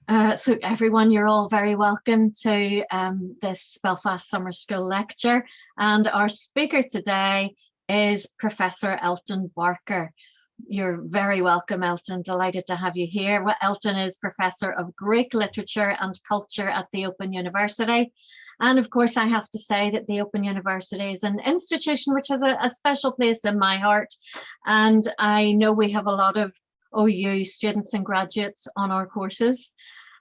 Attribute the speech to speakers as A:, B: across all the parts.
A: So everyone, you're all very welcome to this Belfast Summer School lecture. And our speaker today is Professor Elton Barker. You're very welcome, Elton. Delighted to have you here. Well, Elton is Professor of Greek Literature and Culture at the Open University. And of course, I have to say that the Open University is an institution which has a special place in my heart. And I know we have a lot of OU students and graduates on our courses.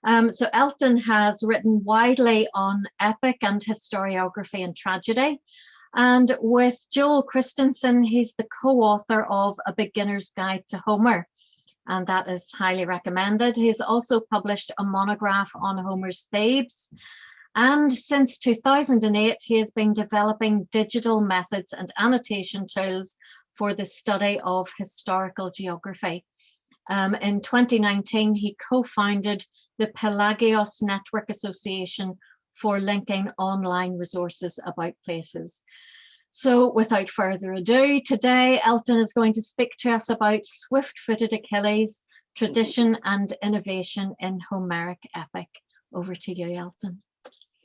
A: So Elton has written widely on epic and historiography and tragedy. And with Joel Christensen, he's the co-author of A Beginner's Guide to Homer, and that is highly recommended. He's also published a monograph on Homer's Thebes. And since 2008, he has been developing digital methods and annotation tools for the study of historical geography. In 2019, he co-founded the Pelagios Network Association for linking online resources about places. So without further ado, today Elton is going to speak to us about swift-footed Achilles, tradition and innovation in Homeric epic. Over to you, Elton.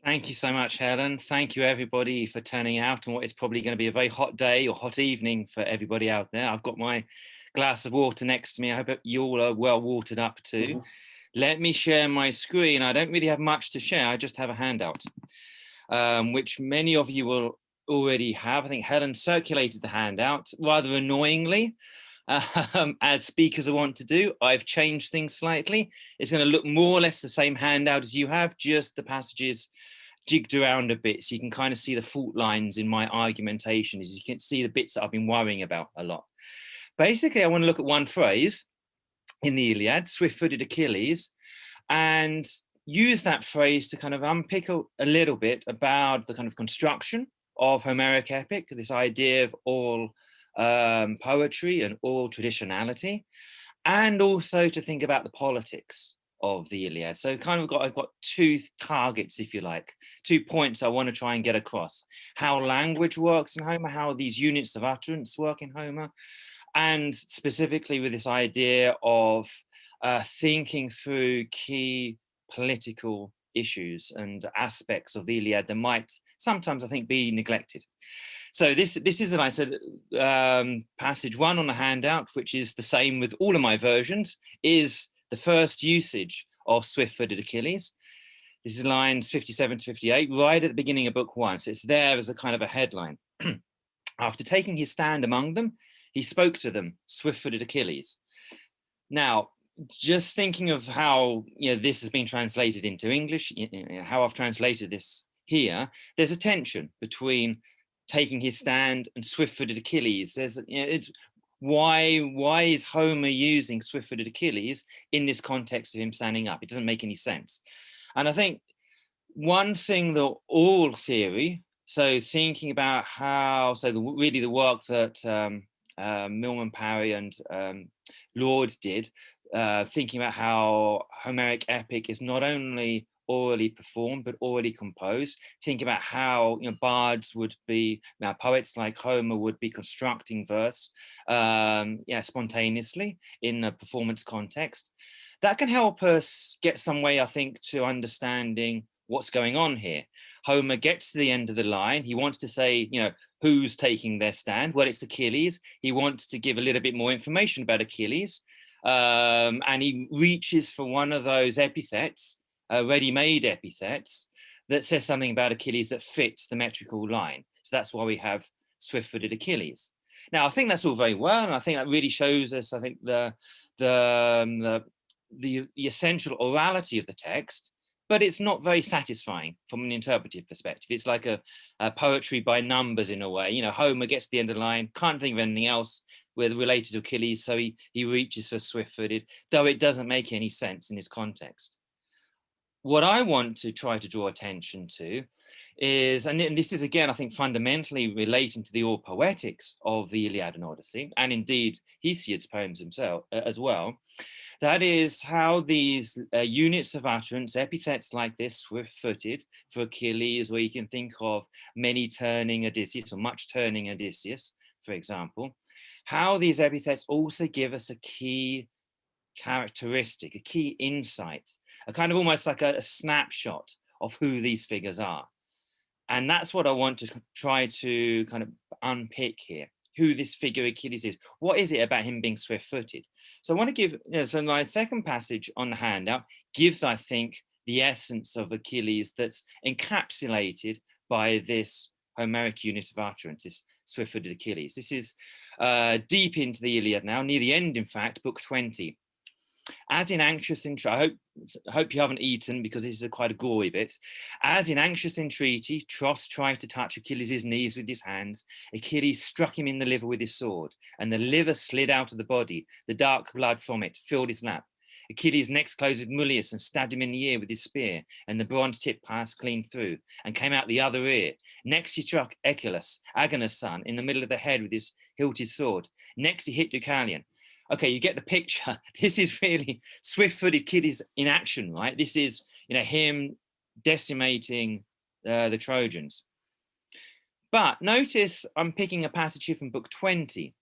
B: Thank you so much, Helen. Thank you, everybody, for turning out on what is probably going to be a very hot day or hot evening for everybody out there. I've got my glass of water next to me. I hope you all are well watered up too. Let me share my screen. I don't really have much to share. I just have a handout, which many of you will already have. I think Helen circulated the handout rather annoyingly, as speakers are wont to do. I've changed things slightly. It's going to look more or less the same handout as you have, just the passages jigged around a bit, so you can kind of see the fault lines in my argumentation, as you can see the bits that I've been worrying about a lot. Basically, I want to look at one phrase in the Iliad, swift-footed Achilles, and use that phrase to kind of unpick a little bit about the kind of construction of Homeric epic, this idea of all poetry and all traditionality, and also to think about the politics of the Iliad. So kind of I've got two targets, if you like, 2 points I want to try and get across: how language works in Homer, how these units of utterance work in Homer, and specifically with this idea of thinking through key political issues and aspects of the Iliad that might sometimes, I think, be neglected. So this is, as I said, passage one on the handout, which is the same with all of my versions, is the first usage of swift-footed Achilles. This is lines 57 to 58, right at the beginning of book one. So it's there as a kind of a headline. After taking his stand among them, he spoke to them, swift-footed Achilles. Now, just thinking of how this has been translated into English, how I've translated this here, there's a tension between taking his stand and swift-footed Achilles. There's, why is Homer using swift-footed Achilles in this context of him standing up? It doesn't make any sense. And I think one thing that all theory, so thinking about how, really the work that Milman Parry and Lord did, thinking about how Homeric epic is not only orally performed but orally composed, think about how bards would be, poets like Homer would be constructing verse spontaneously in a performance context. That can help us get some way, I think, to understanding what's going on here. Homer gets to the end of the line. He wants to say, who's taking their stand? Well, it's Achilles. He wants to give a little bit more information about Achilles. And he reaches for one of those epithets, ready-made epithets, that says something about Achilles that fits the metrical line. So that's why we have swift-footed Achilles. Now, I think that's all very well, and I think that really shows us, I think, the essential orality of the text, but it's not very satisfying from an interpretive perspective. It's like a poetry by numbers in a way. Homer gets to the end of the line, can't think of anything else with related to Achilles, so he reaches for swift-footed, though it doesn't make any sense in his context. What I want to try to draw attention to is, and this is again, I think, fundamentally relating to the all poetics of the Iliad and Odyssey, and indeed Hesiod's poems himself as well. That is how these units of utterance, epithets like this, swift-footed for Achilles, where you can think of many turning Odysseus or much turning Odysseus, for example, how these epithets also give us a key characteristic, a key insight, a kind of almost like a snapshot of who these figures are. And that's what I want to try to kind of unpick here, who this figure Achilles is. What is it about him being swift-footed? So I want to give, so my second passage on the handout gives, I think, the essence of Achilles that's encapsulated by this Homeric unit of utterance, this swift-footed Achilles. This is deep into the Iliad now, near the end, in fact, book 20. As in anxious entreaty, I hope you haven't eaten because this is quite a gory bit. As in anxious entreaty, Tros tried to touch Achilles' knees with his hands. Achilles struck him in the liver with his sword, and the liver slid out of the body. The dark blood from it filled his lap. Achilles next closed with Mulius and stabbed him in the ear with his spear, and the bronze tip passed clean through and came out the other ear. Next he struck Achilles, Agonas' son, in the middle of the head with his hilted sword. Next he hit Deucalion. Okay, you get the picture. This is really swift-footed Achilles in action, right? This is, him decimating the Trojans. But notice I'm picking a passage here from book 20.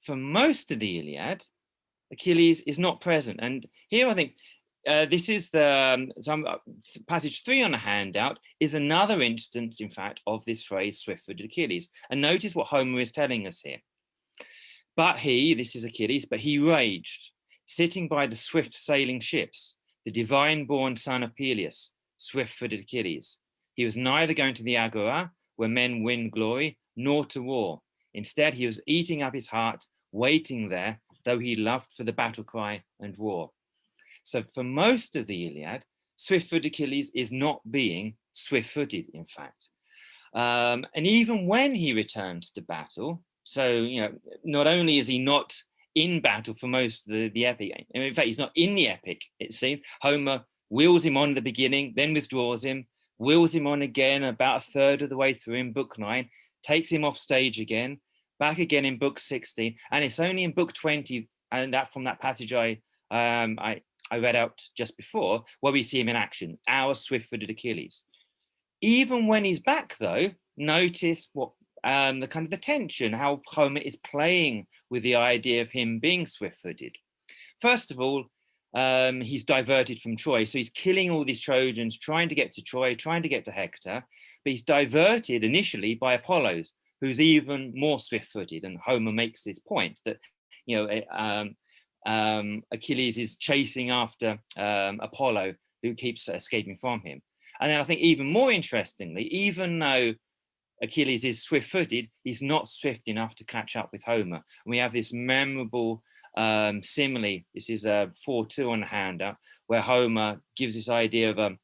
B: For most of the Iliad, Achilles is not present. And here I think this is passage 3 on the handout is another instance, in fact, of this phrase swift-footed Achilles. And notice what Homer is telling us here. But he, this is Achilles, but he raged, sitting by the swift sailing ships, the divine-born son of Peleus, swift-footed Achilles. He was neither going to the agora, where men win glory, nor to war. Instead, he was eating up his heart, waiting there, though he loved for the battle cry and war. So for most of the Iliad, swift-footed Achilles is not being swift-footed, in fact. And even when he returns to battle, so, not only is he not in battle for most of the epic, in fact, he's not in the epic, it seems. Homer wheels him on in the beginning, then withdraws him, wheels him on again about a third of the way through in book 9, takes him off stage again, back again in book 16, and it's only in book 20, and that from that passage I read out just before, where we see him in action, our swift-footed Achilles. Even when he's back, though, notice what the kind of the tension, how Homer is playing with the idea of him being swift-footed. First of all, he's diverted from Troy. So he's killing all these Trojans, trying to get to Troy, trying to get to Hector, but he's diverted initially by Apollo, who's even more swift-footed. And Homer makes this point that, Achilles is chasing after Apollo, who keeps escaping from him. And then I think even more interestingly, even though Achilles is swift-footed, he's not swift enough to catch up with Homer. And we have this memorable simile. This is 4:2 on the handout, where Homer gives this idea of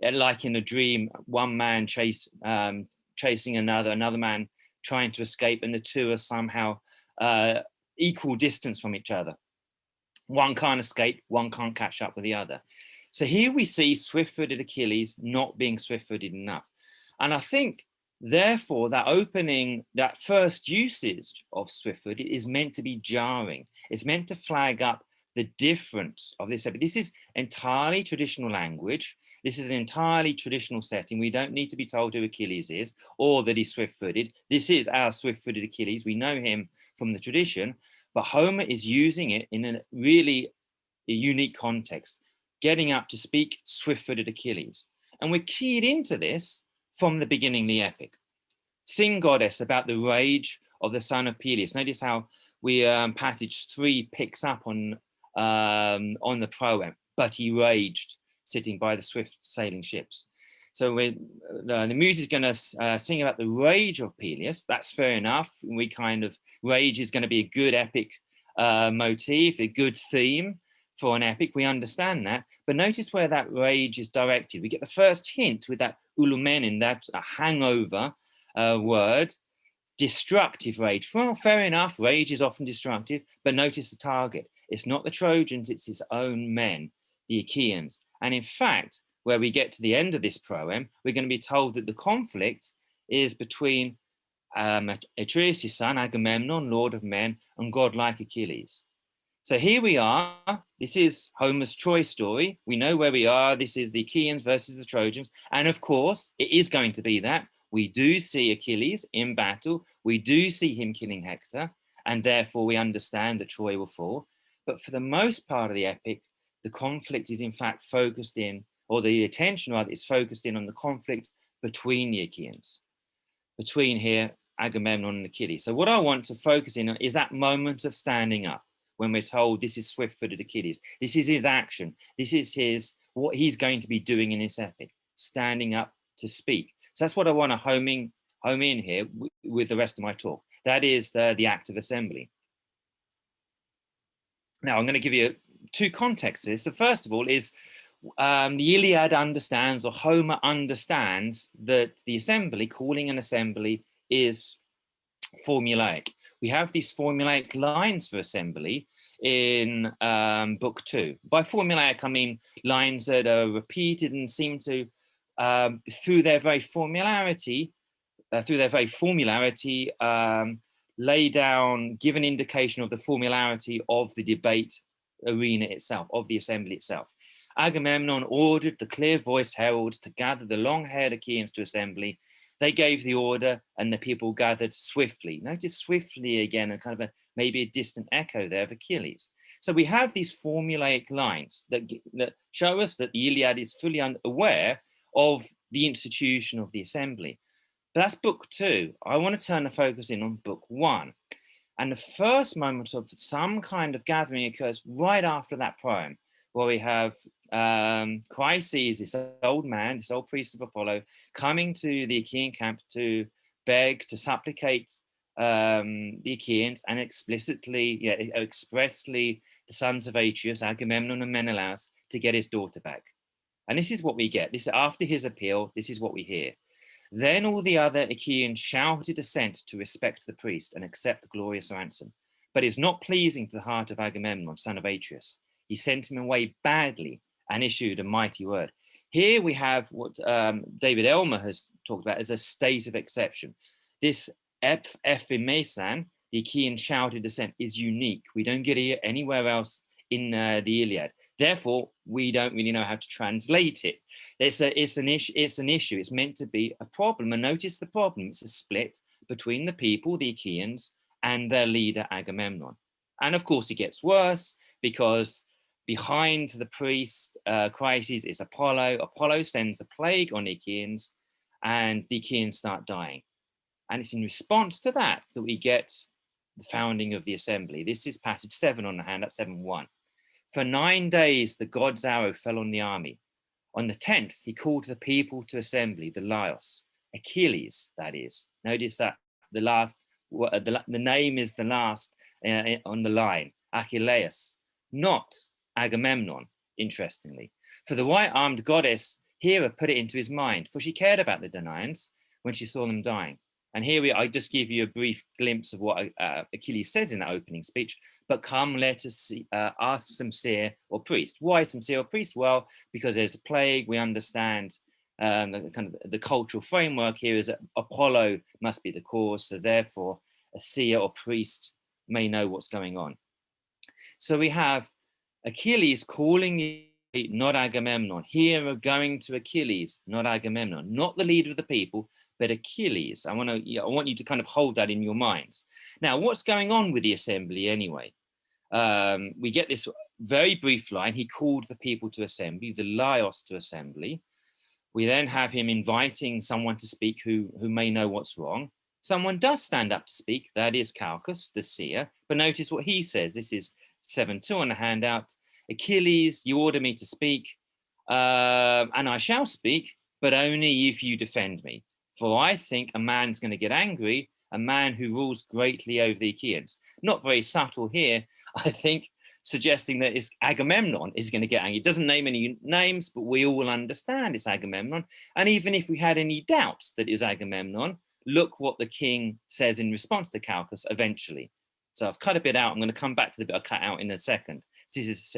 B: like in a dream, one man chasing another man trying to escape, and the two are somehow equal distance from each other. One can't escape, one can't catch up with the other. So here we see swift-footed Achilles not being swift-footed enough. And I think, therefore, that first usage of swift-footed is meant to be jarring. It's meant to flag up the difference of this. This is entirely traditional language. This is an entirely traditional setting. We don't need to be told who Achilles is or that he's swift-footed. This is our swift-footed Achilles. We know him from the tradition, but Homer is using it in a really unique context, getting up to speak swift-footed Achilles. And we're keyed into this from the beginning of the epic. Sing, goddess, about the rage of the son of Peleus. Notice how we passage 3 picks up on the proem, but he raged, sitting by the swift sailing ships. So the muse is going to sing about the rage of Peleus. That's fair enough. Rage is going to be a good epic motif, a good theme for an epic. We understand that. But notice where that rage is directed. We get the first hint with that ulumenin, that hangover word, destructive rage. Well, fair enough, rage is often destructive, but notice the target. It's not the Trojans, it's his own men, the Achaeans. And in fact, where we get to the end of this proem, we're going to be told that the conflict is between Atreus' son, Agamemnon, lord of men, and godlike Achilles. So here we are. This is Homer's Troy story. We know where we are. This is the Achaeans versus the Trojans. And of course, it is going to be that. We do see Achilles in battle. We do see him killing Hector. And therefore, we understand that Troy will fall. But for the most part of the epic, the conflict is in fact focused in, or the attention rather is focused in on the conflict between the Achaeans, between here Agamemnon and Achilles. So what I want to focus in on is that moment of standing up when we're told this is swift-footed Achilles. This is his action. This is what he's going to be doing in this epic, standing up to speak. So that's what I want to home in here with the rest of my talk. That is the act of assembly. Now I'm going to give you two contexts to this. So first of all is the Iliad understands, or Homer understands, that the assembly, calling an assembly, is formulaic. We have these formulaic lines for assembly in book 2. By formulaic, I mean lines that are repeated and seem to, through their very formularity, lay down, give an indication of the formularity of the debate arena itself, of the assembly itself. Agamemnon ordered the clear-voiced heralds to gather the long-haired Achaeans to assembly. They gave the order and the people gathered swiftly. Notice swiftly again, and kind of maybe a distant echo there of Achilles. So we have these formulaic lines that show us that the Iliad is fully aware of the institution of the assembly. But that's book 2. I want to turn the focus in on book 1. And the first moment of some kind of gathering occurs right after that poem, where we have Chryses, this old man, this old priest of Apollo, coming to the Achaean camp to beg, to supplicate the Achaeans, and expressly the sons of Atreus, Agamemnon and Menelaus, to get his daughter back. And this is what we get. This, after his appeal, this is what we hear. Then all the other Achaeans shouted assent to respect the priest and accept the glorious ransom. But it was not pleasing to the heart of Agamemnon, son of Atreus. He sent him away badly and issued a mighty word. Here we have what David Elmer has talked about as a state of exception. This ephimesan, the Achaean shouted assent, is unique. We don't get it anywhere else in the Iliad. Therefore, we don't really know how to translate it. It's an issue. It's meant to be a problem. And notice the problem. It's a split between the people, the Achaeans, and their leader, Agamemnon. And of course, it gets worse because behind the priest, Chryses, is Apollo. Apollo sends the plague on the Achaeans, and the Achaeans start dying. And it's in response to that that we get the founding of the assembly. This is passage 7 on the hand, that's 7:1. For 9 days, the god's arrow fell on the army. On the 10th, he called the people to assembly, the Laios, Achilles, that is. Notice that the name is the last on the line, Achilles, not Agamemnon, interestingly. For the white-armed goddess, Hera put it into his mind, for she cared about the Danaians when she saw them dying. And here I just give you a brief glimpse of what Achilles says in that opening speech. But come, let us see, ask some seer or priest. Why some seer or priest? Well, because there's a plague. We understand the cultural framework here is that Apollo must be the cause. So therefore, a seer or priest may know what's going on. So we have Achilles calling the not Agamemnon. Hera going to Achilles, not Agamemnon, not the leader of the people, but Achilles. I want you to kind of hold that in your minds. Now, what's going on with the assembly anyway? We get this very brief line. He called the people to assembly, the Laios to assembly. We then have him inviting someone to speak who may know what's wrong. Someone does stand up to speak. That is Calchas, the seer. But notice what he says. This is 7:2 on the handout. Achilles, you order me to speak, and I shall speak, but only if you defend me. For I think a man's going to get angry, a man who rules greatly over the Achaeans. Not very subtle here, I think, suggesting that it's Agamemnon is going to get angry. It doesn't name any names, but we all understand it's Agamemnon. And even if we had any doubts that it's Agamemnon, look what the king says in response to Calchas eventually. So I've cut a bit out. I'm going to come back to the bit I cut out in a second. This is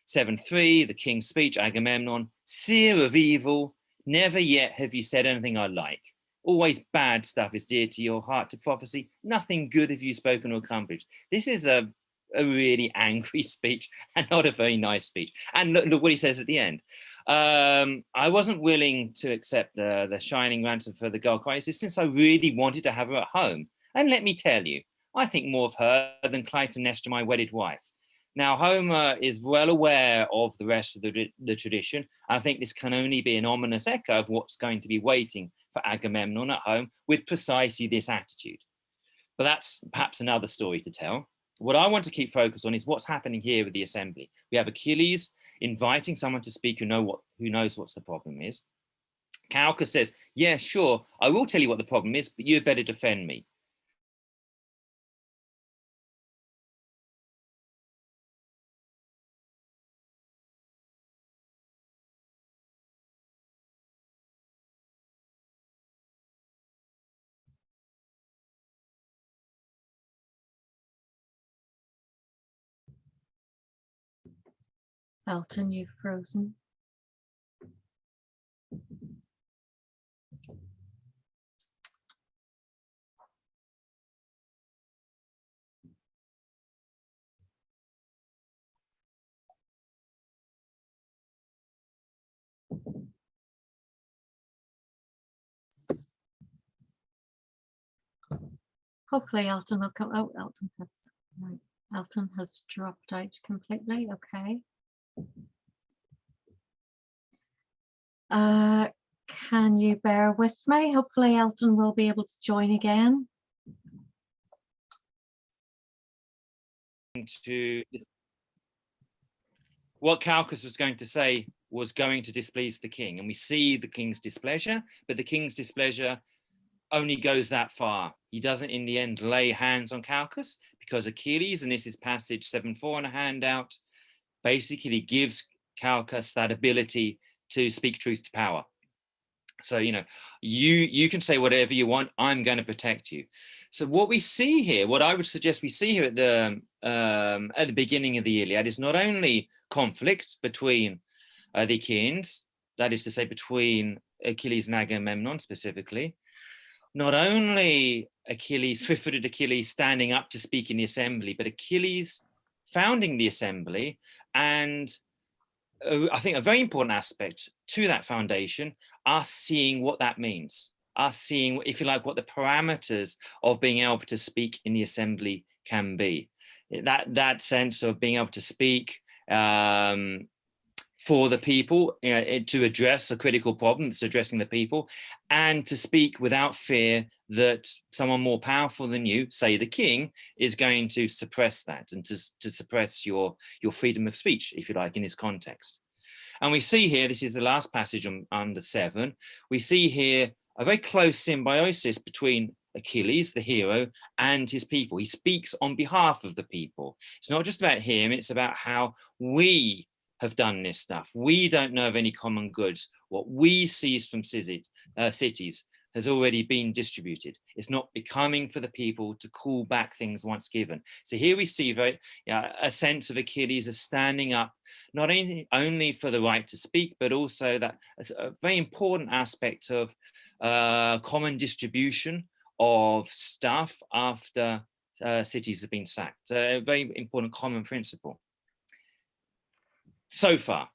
B: 7:3, the king's speech, Agamemnon, seer of evil, never yet have you said anything I like. Always bad stuff is dear to your heart to prophecy. Nothing good have you spoken or accomplished. This is a really angry speech and not a very nice speech. And look what he says at the end. I wasn't willing to accept the shining ransom for the girl Chryses since I really wanted to have her at home. And let me tell you, I think more of her than Clytemnestra, my wedded wife. Now, Homer is well aware of the rest of the tradition, and I think this can only be an ominous echo of what's going to be waiting for Agamemnon at home with precisely this attitude. But that's perhaps another story to tell. What I want to keep focused on is what's happening here with the assembly. We have Achilles inviting someone to speak who knows what the problem is. Calchas says, yeah, sure, I will tell you what the problem is, but you'd better defend me.
A: Elton, you've frozen. Hopefully Elton will come. Oh, Elton has dropped out completely. Okay. Can you bear with me? Hopefully Elton will be able to join again.
B: What Calchas was going to say was going to displease the king, and we see the king's displeasure, but the king's displeasure only goes that far. He doesn't in the end lay hands on Calchas, because Achilles, and this is passage 7.4 in a handout, basically gives Calchas that ability to speak truth to power. So, you can say whatever you want, I'm going to protect you. So what we see here, what I would suggest we see here at the beginning of the Iliad is not only conflict between the Achaeans, that is to say between Achilles and Agamemnon specifically, not only swift-footed Achilles standing up to speak in the assembly, but Achilles founding the assembly. And I think a very important aspect to that foundation, us seeing what that means, us seeing, if you like, what the parameters of being able to speak in the assembly can be. That sense of being able to speak for the people, to address a critical problem that's addressing the people, and to speak without fear that someone more powerful than you, say the king, is going to suppress that and to suppress your freedom of speech, if you like, in this context. And we see here, this is the last passage under 7, we see here a very close symbiosis between Achilles, the hero, and his people. He speaks on behalf of the people. It's not just about him, it's about how we have done this stuff. We don't know of any common goods. What we seize from cities has already been distributed. It's not becoming for the people to call back things once given. So here we see a sense of Achilles as standing up, not only for the right to speak, but also that as a very important aspect of common distribution of stuff after cities have been sacked. A very important common principle so far.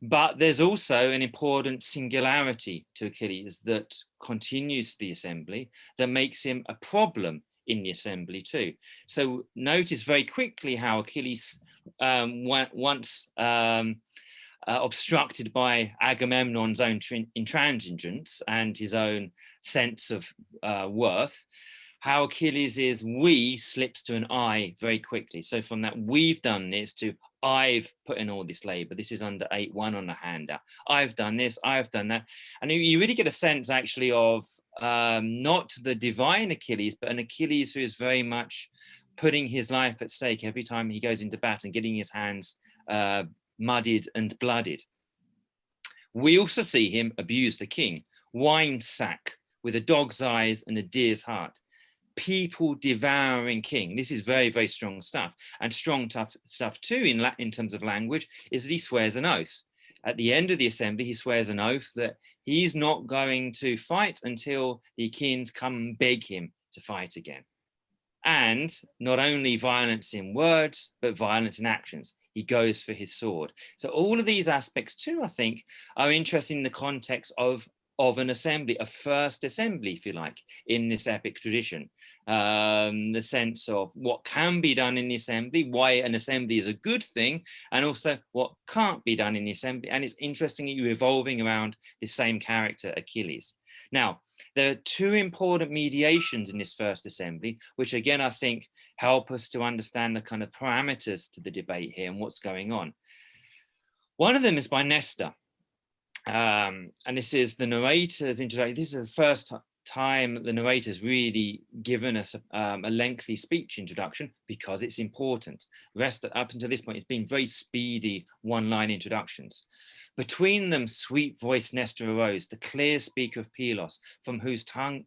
B: But there's also an important singularity to Achilles that continues the assembly, that makes him a problem in the assembly too. So notice very quickly how Achilles, once obstructed by Agamemnon's own intransigence and his own sense of worth, how Achilles' we slips to an I very quickly. So from that we've done this to I've put in all this labor. This is under 8.1 on the handout. I've done this, I've done that. And you really get a sense actually of not the divine Achilles, but an Achilles who is very much putting his life at stake every time he goes into battle and getting his hands muddied and blooded. We also see him abuse the king, wine sack with a dog's eyes and a deer's heart. People devouring king. This is very, very strong stuff. And strong, tough stuff too in terms of language is that he swears an oath. At the end of the assembly, he swears an oath that he's not going to fight until the Achaeans come and beg him to fight again. And not only violence in words, but violence in actions. He goes for his sword. So all of these aspects too, I think, are interesting in the context of of an assembly, a first assembly, if you like, in this epic tradition. The sense of what can be done in the assembly, why an assembly is a good thing, and also what can't be done in the assembly. And it's interestingly revolving around the same character, Achilles. Now, there are two important mediations in this first assembly, which again, I think help us to understand the kind of parameters to the debate here and what's going on. One of them is by Nestor. And this is the narrator's introduction. This is the first time the narrator's really given us a lengthy speech introduction because it's important. The rest up until this point, it's been very speedy one-line introductions. Between them, sweet-voiced Nestor arose, the clear speaker of Pylos, from whose tongue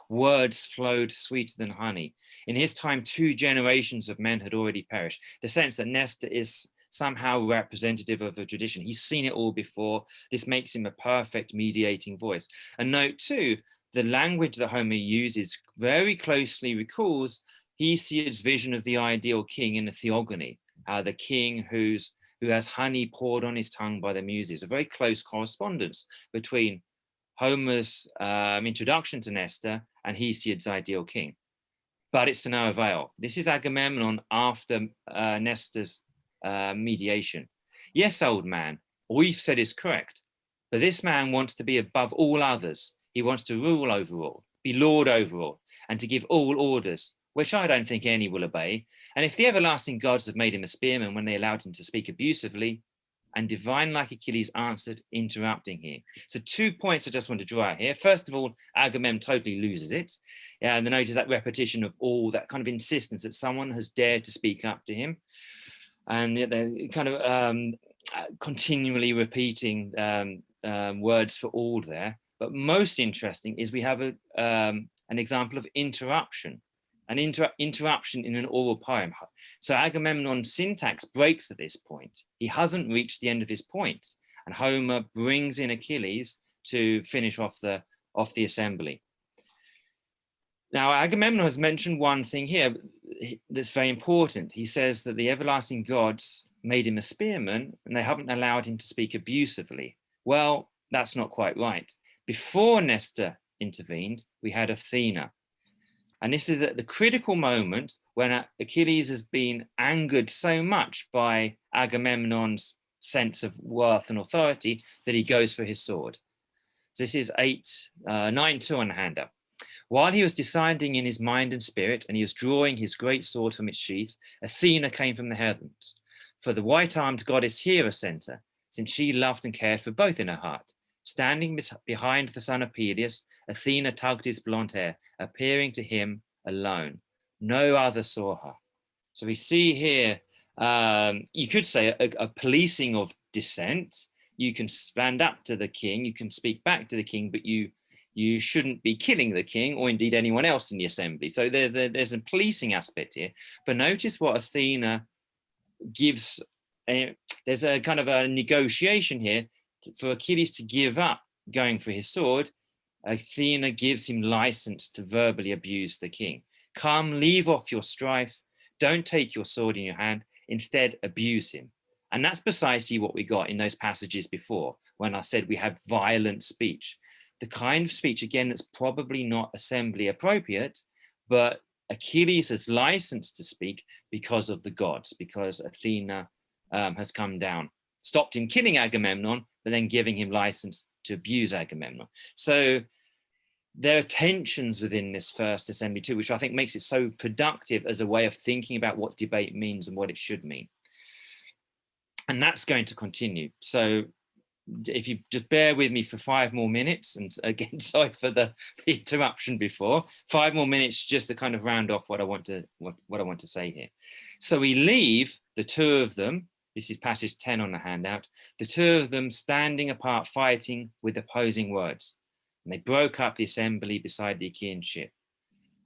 B: words flowed sweeter than honey. In his time, 2 generations of men had already perished. The sense that Nestor is somehow representative of the tradition. He's seen it all before. This makes him a perfect mediating voice. And note too, the language that Homer uses very closely recalls Hesiod's vision of the ideal king in the Theogony, the king who has honey poured on his tongue by the muses. A very close correspondence between Homer's introduction to Nestor and Hesiod's ideal king. But it's to no avail. This is Agamemnon after Nestor's mediation. Yes, old man, all you've said is correct, but this man wants to be above all others. He wants to rule over all, be lord over all, and to give all orders, which I don't think any will obey. And if the everlasting gods have made him a spearman when they allowed him to speak abusively, and divine like Achilles answered, interrupting here. So 2 points I just want to draw out here. First of all, Agamemnon totally loses it. And the notice that repetition of all, that kind of insistence that someone has dared to speak up to him. And they're kind of continually repeating words for all there. But most interesting is we have an example of interruption, an interruption in an oral poem. So Agamemnon's syntax breaks at this point. He hasn't reached the end of his point, and Homer brings in Achilles to finish off the assembly. Now, Agamemnon has mentioned one thing here that's very important. He says that the everlasting gods made him a spearman and they haven't allowed him to speak abusively. Well, that's not quite right. Before Nestor intervened, we had Athena. And this is at the critical moment when Achilles has been angered so much by Agamemnon's sense of worth and authority that he goes for his sword. So this is 9-2 on the handout. While he was deciding in his mind and spirit, and he was drawing his great sword from its sheath, Athena came from the heavens. For the white-armed goddess Hera sent her, since she loved and cared for both in her heart. Standing behind the son of Peleus, Athena tugged his blonde hair, appearing to him alone. No other saw her. So we see here, you could say a policing of dissent. You can stand up to the king, you can speak back to the king, but you shouldn't be killing the king or indeed anyone else in the assembly. So there's a policing aspect here. But notice what Athena gives. There's a kind of a negotiation here for Achilles to give up going for his sword. Athena gives him license to verbally abuse the king. Come, leave off your strife. Don't take your sword in your hand. Instead, abuse him. And that's precisely what we got in those passages before, when I said we had violent speech. The kind of speech, again, that's probably not assembly appropriate, but Achilles has license to speak because of the gods, because Athena has come down, stopped him killing Agamemnon, but then giving him license to abuse Agamemnon. So there are tensions within this first assembly too, which I think makes it so productive as a way of thinking about what debate means and what it should mean. And that's going to continue. So if you just bear with me for 5 more minutes, and again, sorry for the interruption before, 5 more minutes just to kind of round off what I want to say here. So we leave the 2 of them. This is passage 10 on the handout. The 2 of them standing apart, fighting with opposing words. And they broke up the assembly beside the Achaean ship.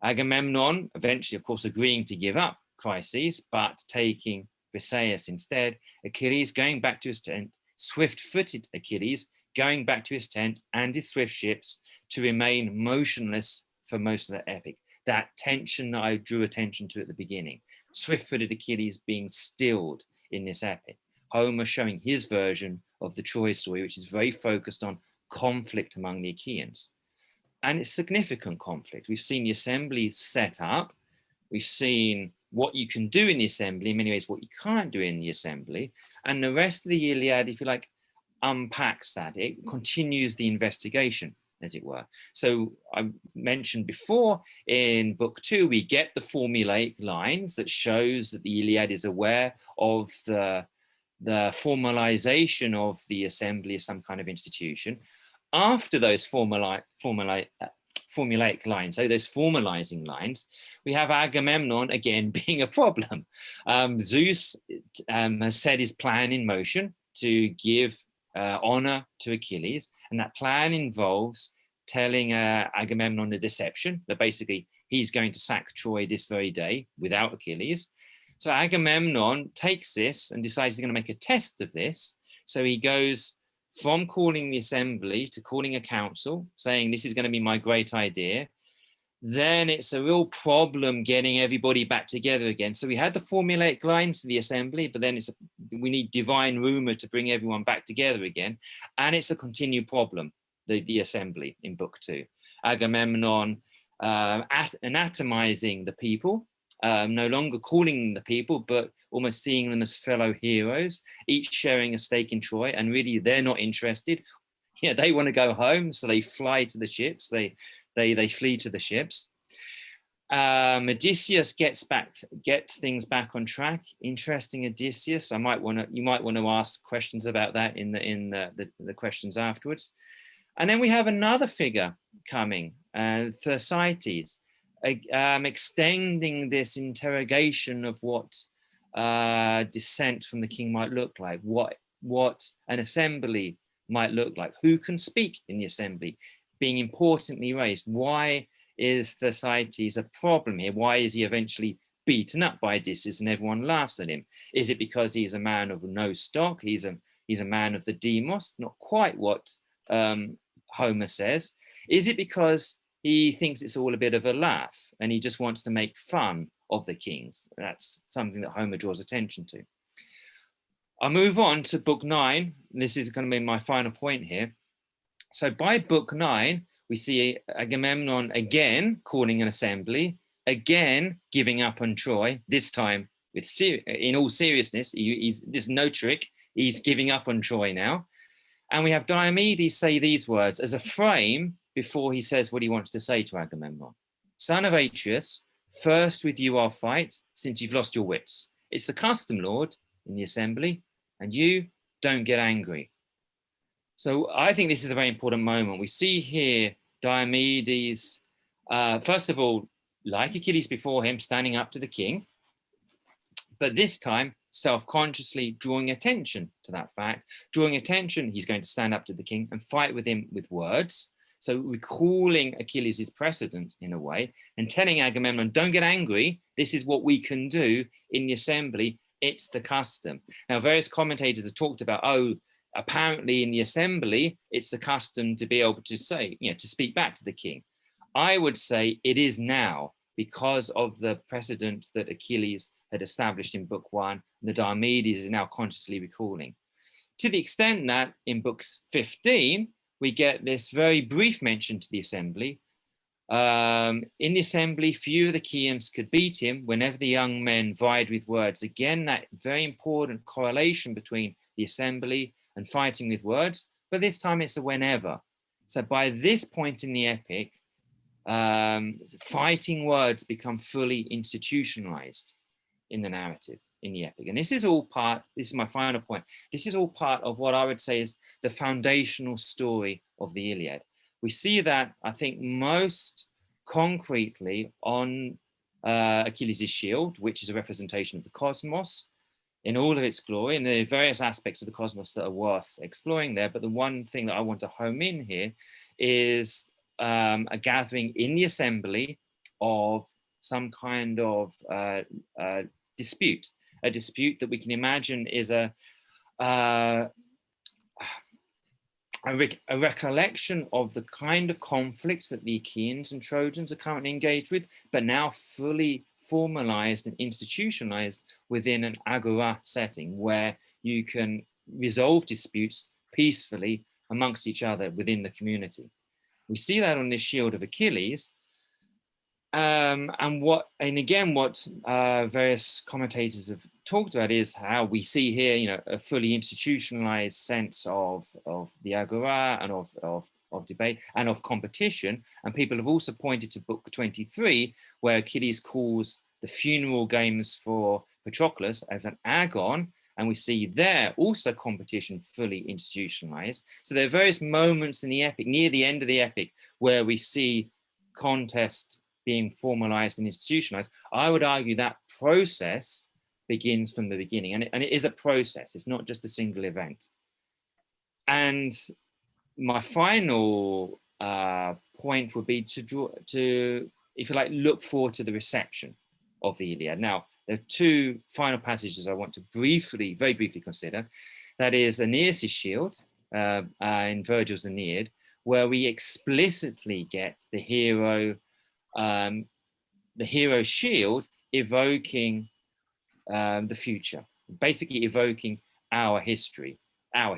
B: Agamemnon eventually, of course, agreeing to give up Chryses, but taking Briseis instead. Achilles going back to his tent, swift-footed Achilles going back to his tent and his swift ships to remain motionless for most of the epic. That tension that I drew attention to at the beginning. Swift-footed Achilles being stilled in this epic. Homer showing his version of the Troy story, which is very focused on conflict among the Achaeans. And it's significant conflict. We've seen the assembly set up. We've seen what you can do in the assembly, in many ways what you can't do in the assembly. And the rest of the Iliad, if you like, unpacks that. It continues the investigation, as it were. So I mentioned before, in book 2, we get the formulaic lines that shows that the Iliad is aware of the formalization of the assembly as some kind of institution. After those formulaic lines, so those formalizing lines, we have Agamemnon again being a problem. Zeus has set his plan in motion to give honor to Achilles, and that plan involves telling Agamemnon a deception, that basically he's going to sack Troy this very day without Achilles. So Agamemnon takes this and decides he's going to make a test of this. So he goes from calling the assembly to calling a council, saying this is going to be my great idea. Then it's a real problem getting everybody back together again. So we had the formulaic lines to the assembly, but then we need divine rumor to bring everyone back together again. And it's a continued problem, the assembly in book 2. Agamemnon anatomizing the people, no longer calling them the people, but almost seeing them as fellow heroes, each sharing a stake in Troy, and really they're not interested. Yeah, they want to go home, so they fly to the ships. They flee to the ships. Odysseus gets things back on track. Interesting, Odysseus. You might want to ask questions about that in the questions afterwards. And then we have another figure coming, Thersites, extending this interrogation of what dissent from the king might look like, what an assembly might look like, who can speak in the assembly, being importantly raised. Why is Thersites a problem here? Why is he eventually beaten up by Odysseus and everyone laughs at him? Is it because he's a man of no stock? He's a man of the demos? Not quite what Homer says. Is it because he thinks it's all a bit of a laugh and he just wants to make fun of the kings? That's something that Homer draws attention to. I'll move on to book 9. This is going to be my final point here. So by book 9, we see Agamemnon again calling an assembly, again giving up on Troy, this time in all seriousness. There's no trick. He's giving up on Troy now. And we have Diomedes say these words as a frame before he says what he wants to say to Agamemnon. Son of Atreus, first with you I'll fight, since you've lost your wits. It's the custom, Lord, in the assembly, and you don't get angry. So I think this is a very important moment. We see here Diomedes, first of all, like Achilles before him, standing up to the king, but this time self-consciously drawing attention to that fact, drawing attention, he's going to stand up to the king and fight with him with words. So recalling Achilles' precedent in a way and telling Agamemnon, don't get angry. This is what we can do in the assembly. It's the custom. Now, various commentators have talked about, apparently in the assembly, it's the custom to be able to say, to speak back to the king. I would say it is now because of the precedent that Achilles had established in book 1, and the Diomedes is now consciously recalling. To the extent that in books 15, we get this very brief mention to the assembly. In the assembly, few of the Achaeans could beat him whenever the young men vied with words. Again, that very important correlation between the assembly and fighting with words, but this time it's a whenever. So by this point in the epic, fighting words become fully institutionalized in the narrative, in the epic. And this is my final point, this is all part of what I would say is the foundational story of the Iliad. We see that, I think, most concretely on Achilles' shield, which is a representation of the cosmos in all of its glory, and there are various aspects of the cosmos that are worth exploring there. But the one thing that I want to home in here is a gathering in the assembly of some kind of dispute, a dispute that we can imagine is a recollection of the kind of conflict that the Achaeans and Trojans are currently engaged with, but now fully formalized and institutionalized within an agora setting where you can resolve disputes peacefully amongst each other within the community. We see that on this shield of Achilles. And again, what various commentators have talked about is how we see here, you know, a fully institutionalized sense of the agora and of debate and of competition. And people have also pointed to book 23, where Achilles calls the funeral games for Patroclus as an agon. And we see there also competition fully institutionalized. So there are various moments in the epic, near the end of the epic, where we see contest being formalized and institutionalized. I would argue that process begins from the beginning, and it is a process. It's not just a single event. And my final point would be to, if you like, look forward to the reception of the Iliad. Now, there are two final passages I want to very briefly consider. That is Aeneas' shield in Virgil's Aeneid, where we explicitly get the hero's shield evoking the future, basically evoking our history, a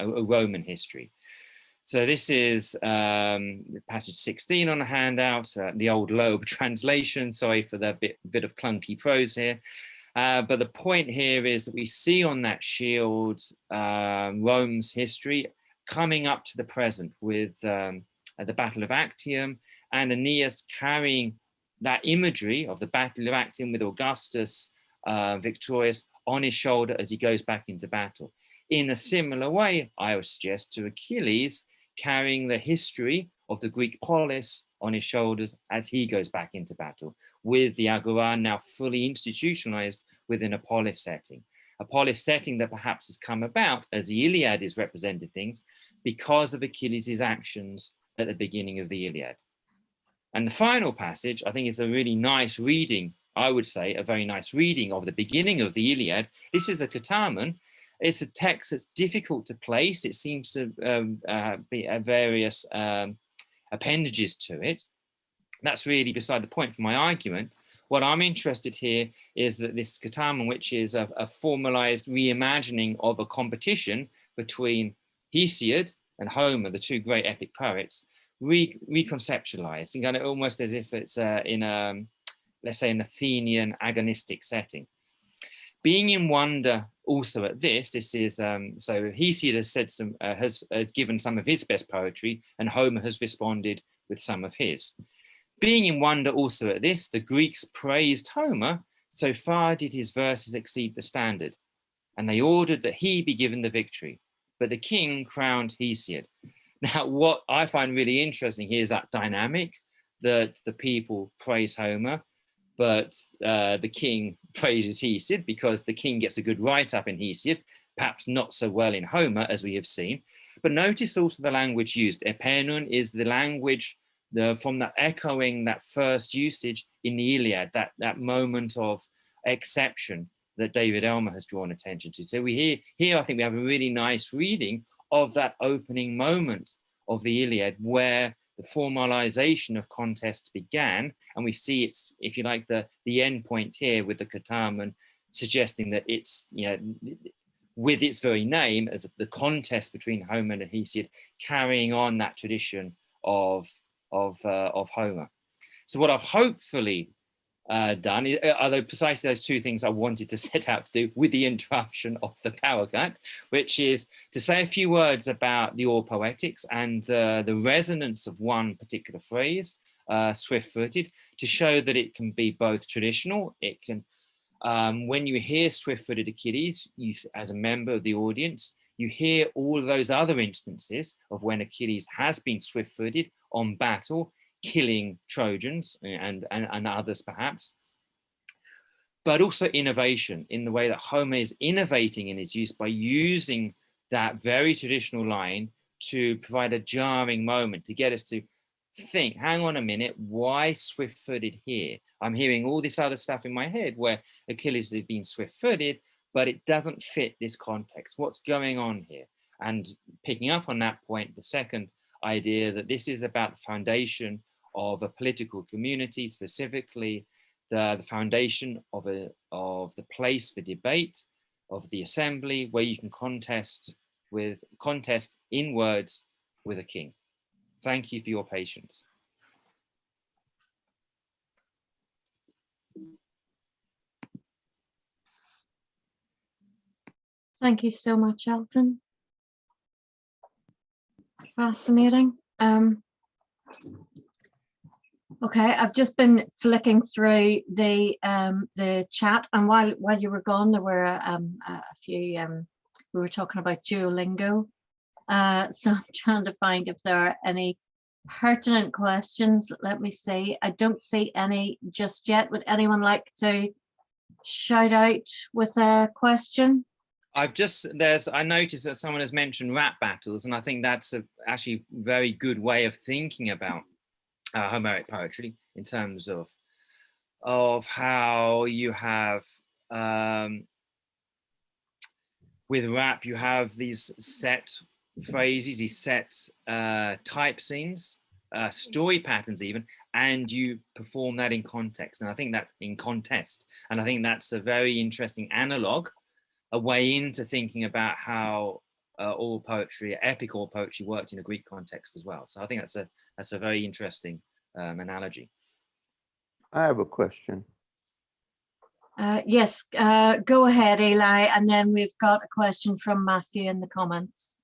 B: Roman history. So this is passage 16 on the handout, the old Loeb translation. Sorry for the bit of clunky prose here. But the point here is that we see on that shield Rome's history coming up to the present with the Battle of Actium, and Aeneas carrying that imagery of the Battle of Actium with Augustus victorious on his shoulder as he goes back into battle. In a similar way, I would suggest, to Achilles carrying the history of the Greek polis on his shoulders as he goes back into battle, with the agora now fully institutionalized within a polis setting. A polis setting that perhaps has come about, as the Iliad is represented things, because of Achilles' actions at the beginning of the Iliad. And the final passage, I think, is a really nice reading, I would say, a very nice reading of the beginning of the Iliad. This is a Katamen. It's a text that's difficult to place. It seems to be various appendages to it. That's really beside the point for my argument. What I'm interested here is that this Katamen, which is a formalized reimagining of a competition between Hesiod and Homer, the two great epic poets, reconceptualized, and kind of almost as if it's in a, let's say, an Athenian agonistic setting. Being in wonder also at this is, so Hesiod has said has given some of his best poetry, and Homer has responded with some of his. Being in wonder also at this, the Greeks praised Homer, so far did his verses exceed the standard, and they ordered that he be given the victory, but the king crowned Hesiod. Now, what I find really interesting here is that dynamic, that the people praise Homer, but the king praises Hesiod because the king gets a good write-up in Hesiod, perhaps not so well in Homer, as we have seen. But notice also the language used. Epenun is the language from that echoing that first usage in the Iliad, that moment of exception that David Elmer has drawn attention to. So here I think we have a really nice reading of that opening moment of the Iliad, where the formalization of contest began, and we see it's, if you like, the end point here with the Katamen, suggesting that it's, you know, with its very name as the contest between Homer and Hesiod, carrying on that tradition of Homer. So what I've hopefully done, although precisely those two things I wanted to set out to do with the interruption of the power cut, which is to say a few words about the All Poetics and the resonance of one particular phrase, swift-footed, to show that it can be both traditional. It can, when you hear swift-footed Achilles, you, as a member of the audience, you hear all of those other instances of when Achilles has been swift-footed on battle, killing Trojans and others perhaps, but also innovation in the way that Homer is innovating in his use by using that very traditional line to provide a jarring moment, to get us to think, hang on a minute, why swift-footed here? I'm hearing all this other stuff in my head where Achilles has been swift-footed, but it doesn't fit this context. What's going on here? And picking up on that point, the second idea that this is about the foundation of a political community, specifically the foundation of the place for debate, of the assembly, where you can contest with contest in words with a king. Thank you for your patience.
A: Thank you so much, Elton. Fascinating. Okay, I've just been flicking through the chat, and while you were gone, there were a few. We were talking about Duolingo, so I'm trying to find if there are any pertinent questions. Let me see. I don't see any just yet. Would anyone like to shout out with a question?
B: I noticed that someone has mentioned rap battles, and I think that's actually very good way of thinking about Homeric poetry in terms of how you have with rap, you have these set phrases, these set type scenes, story patterns even, and you perform that in context. And I think that in contest, and I think that's a very interesting analog, a way into thinking about how oral poetry, epic oral poetry, worked in a Greek context as well. So I think that's a very interesting analogy.
C: I have a question.
A: Yes, go ahead, Eli, and then we've got a question from Matthew in the comments.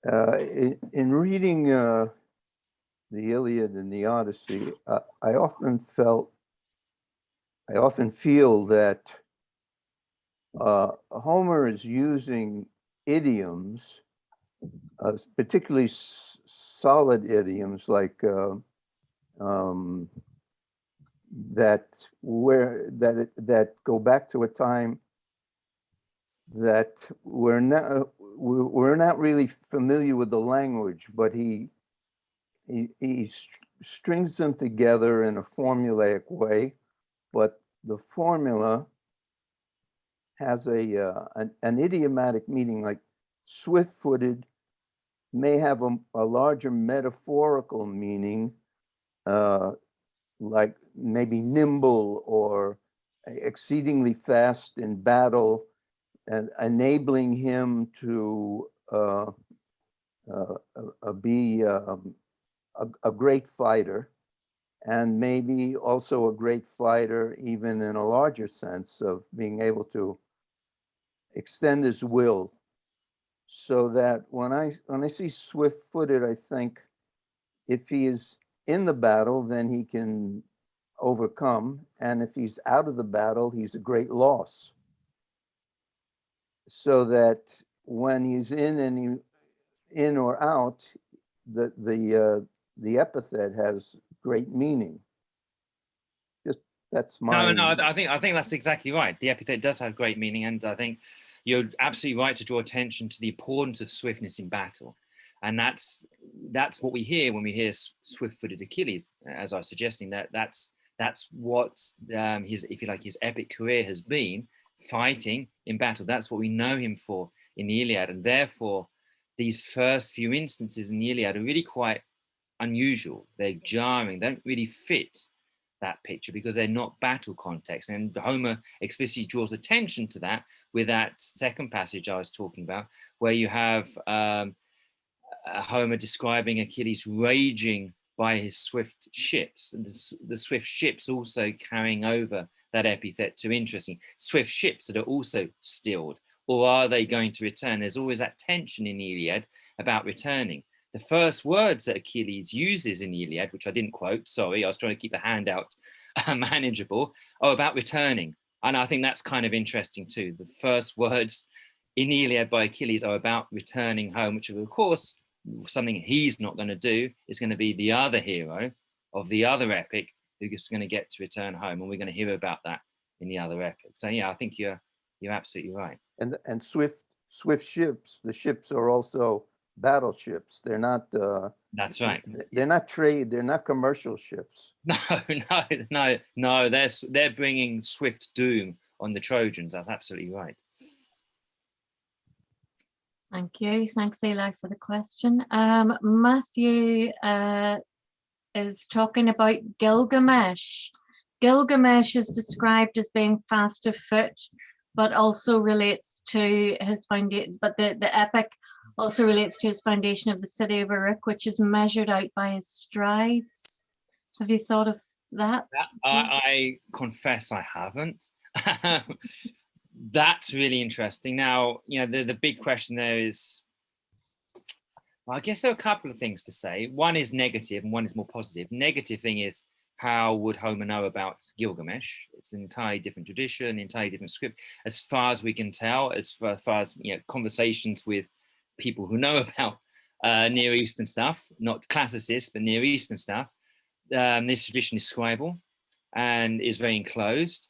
C: In reading the Iliad and the Odyssey, I often feel that Homer is using idioms, particularly solid idioms like that go back to a time that we're not really familiar with the language, but he strings them together in a formulaic way, but the formula has an idiomatic meaning, like swift-footed may have a larger metaphorical meaning, like maybe nimble or exceedingly fast in battle, and enabling him to be a great fighter, and maybe also a great fighter even in a larger sense of being able to extend his will. So that when I see swift-footed, I think if he is in the battle, then he can overcome, and if he's out of the battle, he's a great loss. So that when he's in or out, the epithet has great meaning. Just that's my
B: No, I think that's exactly right. The epithet does have great meaning, and I think you're absolutely right to draw attention to the importance of swiftness in battle. And that's what we hear when we hear swift-footed Achilles, as I was suggesting. That's what his, if you like, his epic career has been, fighting in battle. That's what we know him for in the Iliad, and therefore these first few instances in the Iliad are really quite unusual. They're jarring. They don't really fit that picture because they're not battle context. And Homer explicitly draws attention to that with that second passage I was talking about, where you have Homer describing Achilles raging by his swift ships, and the swift ships also carrying over that epithet to interesting. Swift ships that are also stilled, or are they going to return? There's always that tension in the Iliad about returning. The first words that Achilles uses in the Iliad, which I didn't quote, sorry, I was trying to keep the handout manageable, are about returning. And I think that's kind of interesting too. The first words in the Iliad by Achilles are about returning home, which of course, something he's not going to do is going to be the other hero of the other epic who's going to get to return home. And we're going to hear about that in the other epic. So yeah, I think you're absolutely right.
C: And swift ships, the ships are also battleships. They're not
B: that's right.
C: They're not trade, they're not commercial ships.
B: No, they're bringing swift doom on the Trojans. That's absolutely right.
A: Thank you. Thanks, Eli, for the question. Matthew is talking about Gilgamesh. Gilgamesh is described as being fast of foot, but also relates to his foundation. But the epic also relates to his foundation of the city of Uruk, which is measured out by his strides. Have you thought of that?
B: I confess I haven't. That's really interesting. Now, the big question there is, well, I guess there are a couple of things to say. One is negative and one is more positive. Negative thing is, how would Homer know about Gilgamesh? It's an entirely different tradition, entirely different script. As far as we can tell, as far as conversations with people who know about Near Eastern stuff, not classicists, but Near Eastern stuff, this tradition is scribal and is very enclosed.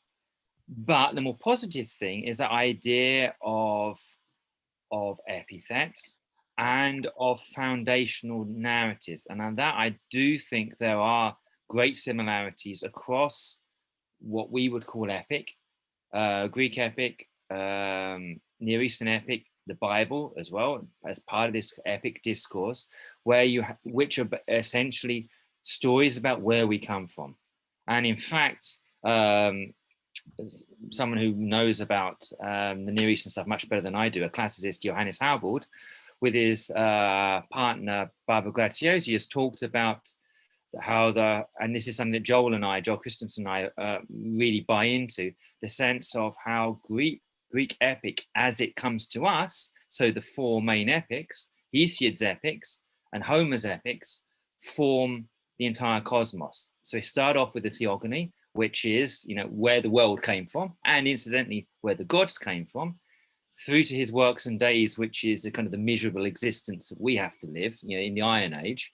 B: But the more positive thing is that idea of epithets and of foundational narratives. And on that, I do think there are great similarities across what we would call epic, Greek epic, Near Eastern epic, the Bible as well, as part of this epic discourse, which are essentially stories about where we come from. And in fact, as someone who knows about the Near Eastern stuff much better than I do, a classicist, Johannes Haubold, with his partner Barbara Graziosi, has talked about how and this is something that Joel Christensen and I really buy into, the sense of how Greek epic as it comes to us, so the four main epics, Hesiod's epics and Homer's epics, form the entire cosmos. So we start off with the theogony, which is, where the world came from, and incidentally, where the gods came from, through to his works and days, which is a kind of the miserable existence that we have to live, in the Iron Age.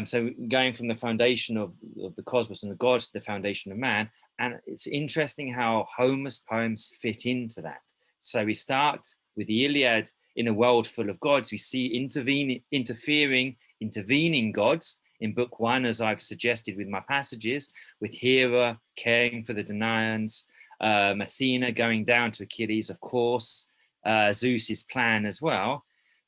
B: So going from the foundation of the cosmos and the gods to the foundation of man. And it's interesting how Homer's poems fit into that. So we start with the Iliad in a world full of gods. We see intervening gods in book one, as I've suggested with my passages, with Hera caring for the Danaans, Athena going down to Achilles, of course, Zeus's plan as well,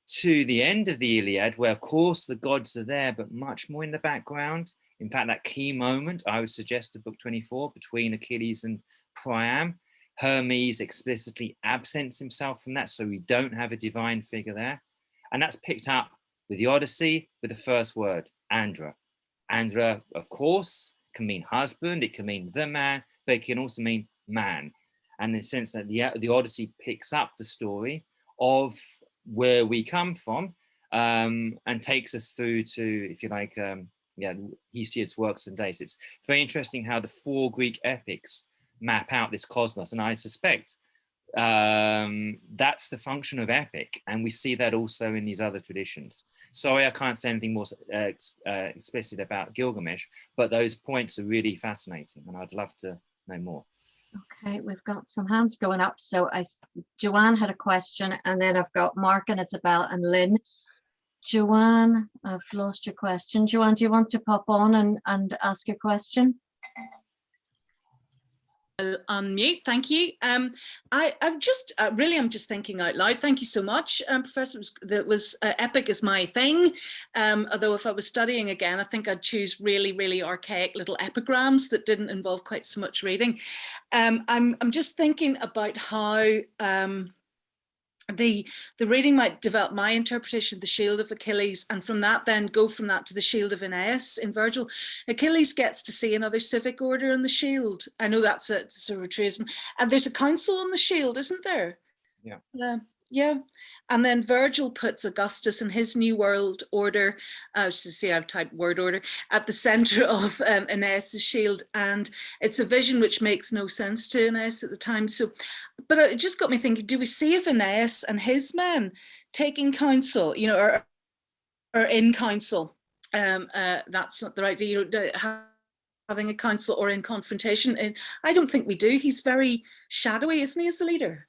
B: to the end of the Iliad, where of course the gods are there, but much more in the background. In fact, that key moment, I would suggest to book 24, between Achilles and Priam, Hermes explicitly absents himself from that, so we don't have a divine figure there. And that's picked up with the Odyssey, with the first word, Andra. Andra, of course, can mean husband, it can mean the man, but it can also mean man. And in the sense that the Odyssey picks up the story of where we come from, and takes us through to, if you like, Hesiod's works and days. It's very interesting how the four Greek epics map out this cosmos, and I suspect that's the function of epic, and we see that also in these other traditions. Sorry, I can't say anything more explicit about Gilgamesh, but those points are really fascinating, and I'd love to know more.
A: Okay, we've got some hands going up. So Joanne had a question, and then I've got Mark and Isabel and Lynn. Joanne, I've lost your question. Joanne, do you want to pop on and ask your question?
D: I'll unmute. Thank you. I'm just thinking out loud. Thank you so much, Professor. Epic is my thing. Although if I was studying again, I think I'd choose really, really archaic little epigrams that didn't involve quite so much reading. I'm just thinking about how the reading might develop my interpretation of the shield of Achilles, and from that then go from that to the shield of Aeneas in Virgil. Achilles gets to see another civic order on the shield. I know that's a sort of a truism. And there's a council on the shield, isn't there?
B: Yeah.
D: Yeah. And then Virgil puts Augustus and his new world order, I've typed word order, at the center of Aeneas' shield. And it's a vision which makes no sense to Aeneas at the time. So, but it just got me thinking, do we see if Aeneas and his men taking counsel, or in council? That's not the right idea, having a council or in confrontation. And I don't think we do. He's very shadowy, isn't he, as a leader?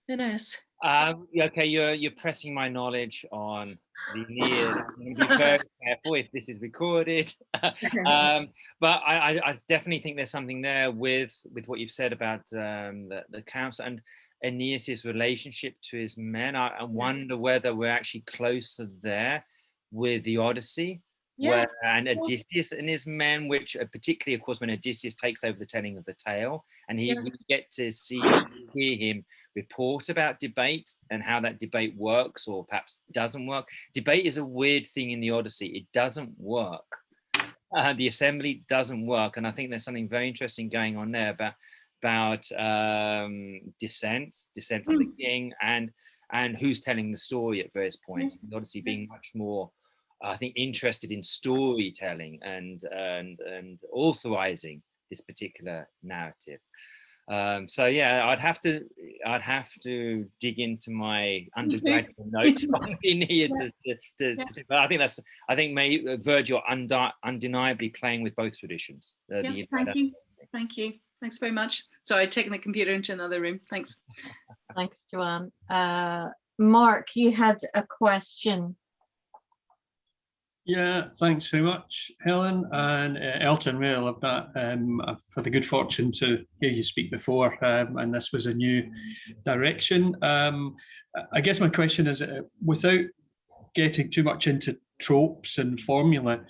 D: Aeneas.
B: Okay, you're pressing my knowledge on the Aeneid. I'm going to be very careful if this is recorded. But I definitely think there's something there with what you've said about the council and Aeneas's relationship to his men. I wonder whether we're actually closer there with the Odyssey.
D: Yeah.
B: And Odysseus and his men, which particularly, of course, when Odysseus takes over the telling of the tale, and we get to see hear him report about debate and how that debate works or perhaps doesn't work. Debate is a weird thing in the Odyssey. It doesn't work. The assembly doesn't work, and I think there's something very interesting going on there about dissent from the king, and who's telling the story at various points. The Odyssey being much more, I think, interested in storytelling and authorizing this particular narrative. So yeah, I'd have to dig into my undergraduate notes on Aeneid but I think Virgil undeniably playing with both traditions.
D: Thank you. Thanks very much. Sorry, I've taken the computer into another room. Thanks.
A: Thanks, Joanne. Mark, you had a question.
E: Yeah, thanks very much, Helen, and Elton. Really love that. I've had the good fortune to hear you speak before, and this was a new direction. I guess my question is, without getting too much into tropes and formula,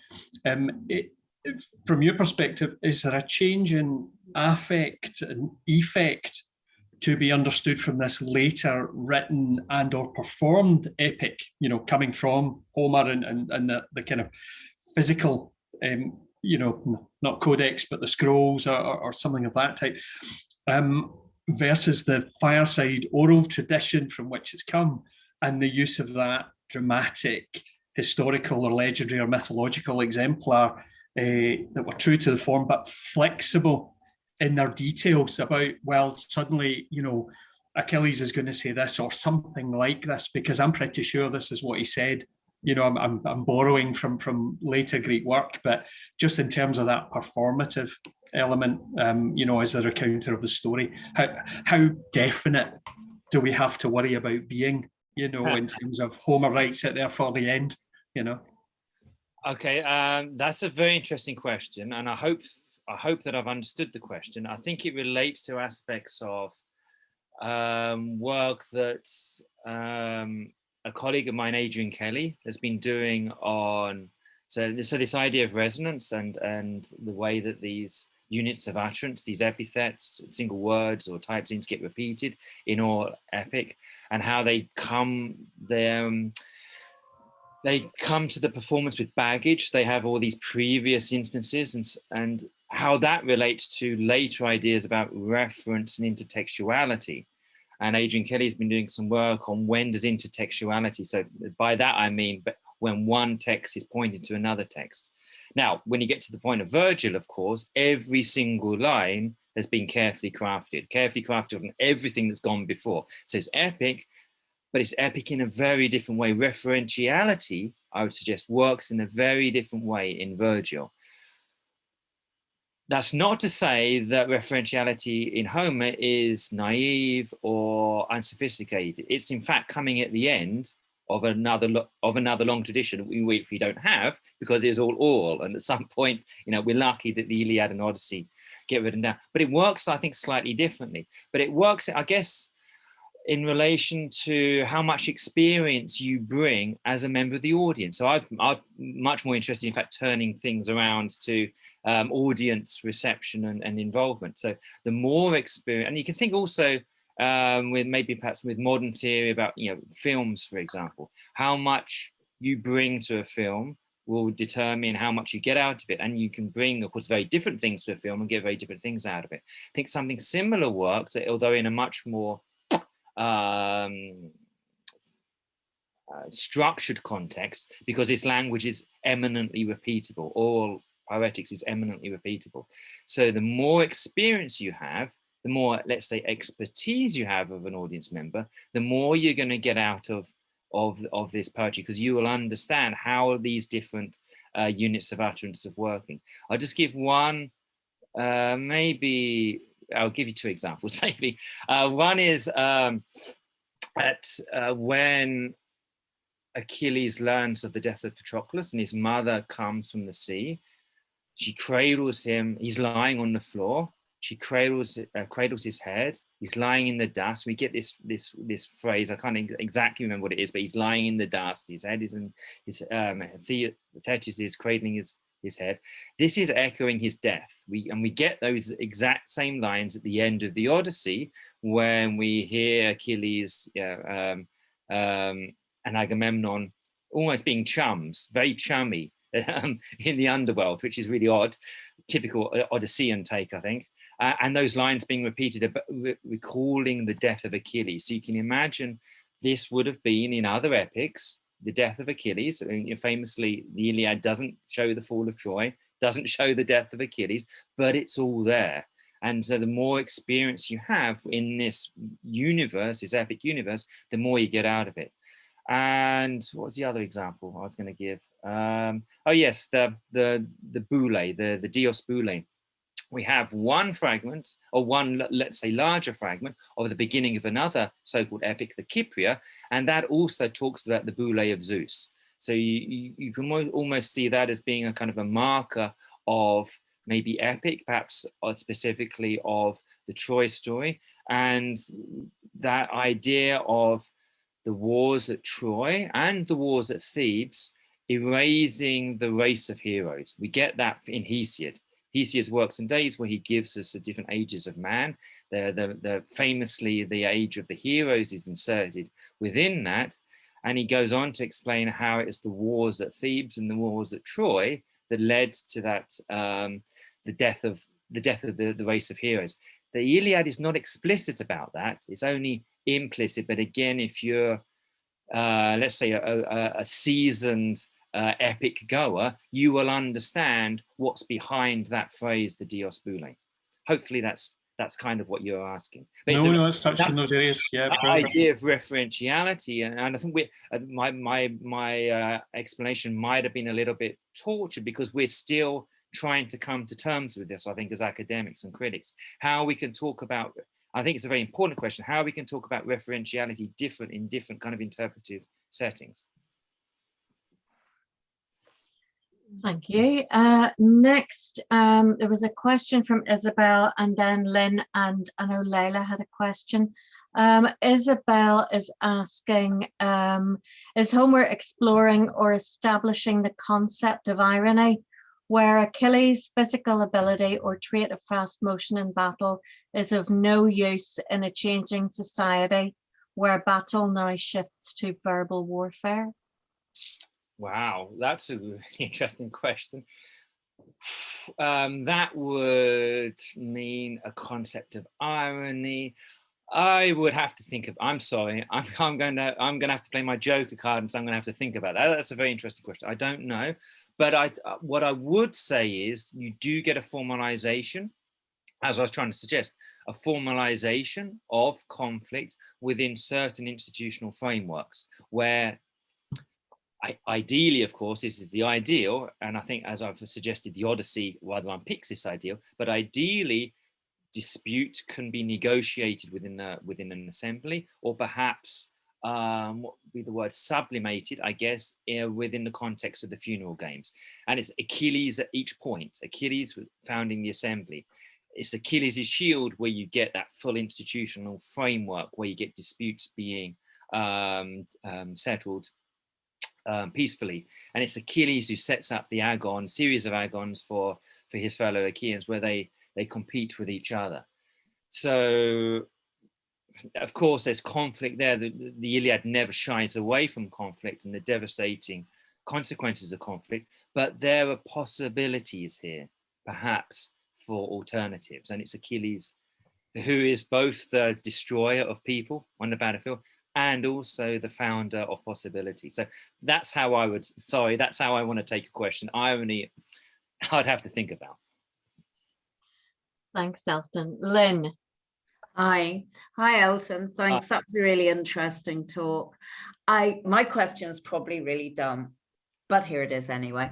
E: from your perspective, is there a change in affect and effect to be understood from this later written and or performed epic, coming from Homer and the kind of physical, not codex, but the scrolls or something of that type, versus the fireside oral tradition from which it's come, and the use of that dramatic, historical or legendary or mythological exemplar that were true to the form, but flexible in their details about, well, suddenly, Achilles is going to say this or something like this, because I'm pretty sure this is what he said. I'm borrowing from later Greek work, but just in terms of that performative element, as a recounter of the story, how definite do we have to worry about being, in terms of Homer writes it there for the end,
B: Okay, that's a very interesting question, and I hope that I've understood the question. I think it relates to aspects of work that a colleague of mine, Adrian Kelly, has been doing on, so this idea of resonance and the way that these units of utterance, these epithets, single words or types seem to get repeated in all epic, and how they come to the performance with baggage. They have all these previous instances and how that relates to later ideas about reference and intertextuality. And Adrian Kelly has been doing some work on when does intertextuality. So by that, I mean, but when one text is pointing to another text. Now, when you get to the point of Virgil, of course, every single line has been carefully crafted on everything that's gone before. So it's epic, but it's epic in a very different way. Referentiality, I would suggest, works in a very different way in Virgil. That's not to say that referentiality in Homer is naive or unsophisticated. It's in fact coming at the end of another long tradition which we don't have, because it was all oral, and at some point, we're lucky that the Iliad and Odyssey get written down. But it works, I think, slightly differently. But it works, I guess, in relation to how much experience you bring as a member of the audience. So I'm much more interested, in fact, turning things around to audience reception and involvement. So the more experience, and you can think also perhaps with modern theory about films, for example, how much you bring to a film will determine how much you get out of it. And you can bring, of course, very different things to a film and get very different things out of it. I think something similar works, although in a much more structured context, because this language is eminently repeatable. All poetics is eminently repeatable. So the more experience you have, the more, let's say, expertise you have of an audience member, the more you're going to get out of this poetry, because you will understand how these different units of utterance are working. I'll just give one, maybe I'll give you two examples, maybe. One is when Achilles learns of the death of Patroclus and his mother comes from the sea. She cradles him, he's lying on the floor. She cradles his head. He's lying in the dust. We get this phrase. I can't exactly remember what it is, but he's lying in the dust. His head is in his Thetis is cradling his his head. This is echoing his death. We get those exact same lines at the end of the Odyssey when we hear Achilles and Agamemnon almost being chums, very chummy in the underworld, which is really odd, typical Odyssean take, I think. And those lines being repeated, recalling the death of Achilles. So you can imagine this would have been in other epics, the death of Achilles. Famously, the Iliad doesn't show the fall of Troy, doesn't show the death of Achilles, but it's all there. And so the more experience you have in this universe, this epic universe, the more you get out of it. And what was the other example I was going to give? Oh yes, the Boule, the Dios Boule. We have one fragment, or one, let's say, larger fragment of the beginning of another so-called epic, the Cypria, and that also talks about the Boule of Zeus. So you can almost see that as being a kind of a marker of maybe epic, perhaps specifically of the Troy story, and that idea of the wars at Troy and the wars at Thebes erasing the race of heroes. We get that in Hesiod. Hesiod's Works and Days, where he gives us the different ages of man. Famously, the age of the heroes is inserted within that. And he goes on to explain how it is the wars at Thebes and the wars at Troy that led to that, the death of the race of heroes. The Iliad is not explicit about that. It's only implicit. But again, if you're, let's say, a seasoned epic goer, you will understand what's behind that phrase, the Dios Boule. Hopefully that's kind of what you're asking. But
E: no, it's touching those areas. Yeah,
B: idea of referentiality, and I think my explanation might have been a little bit tortured because we're still trying to come to terms with this, I think, as academics and critics. How we can talk about, I think it's a very important question, how we can talk about referentiality in different kind of interpretive settings.
A: Thank you. Next, there was a question from Isabel, and then Lynn, and I know Layla had a question. Isabel is asking, is Homer exploring or establishing the concept of irony, where Achilles' physical ability or trait of fast motion in battle is of no use in a changing society where battle now shifts to verbal warfare?
B: Wow, that's a really interesting question. That would mean a concept of irony. I would have to think of. I'm sorry. I'm gonna have to play my Joker card, and so I'm gonna have to think about that. That's a very interesting question. I don't know, but what I would say is you do get a formalization, as I was trying to suggest, a formalization of conflict within certain institutional frameworks where. Ideally, of course, this is the ideal, and I think, as I've suggested, the Odyssey rather unpicks this ideal. But ideally, dispute can be negotiated within an assembly, or perhaps what would be the word, sublimated, I guess, within the context of the funeral games. And it's Achilles at each point. Achilles founding the assembly. It's Achilles' shield where you get that full institutional framework, where you get disputes being settled peacefully, and it's Achilles who sets up the agon, series of agons for his fellow Achaeans, where they compete with each other. So, of course, there's conflict there. The Iliad never shies away from conflict and the devastating consequences of conflict, but there are possibilities here, perhaps, for alternatives. And it's Achilles who is both the destroyer of people on the battlefield and also the founder of possibility. So that's how I would, that's how I want to take a question. Irony, I'd have to think about.
A: Thanks, Elton. Lynn.
F: Hi, Elton. Thanks. That was a really interesting talk. My question is probably really dumb, but here it is anyway.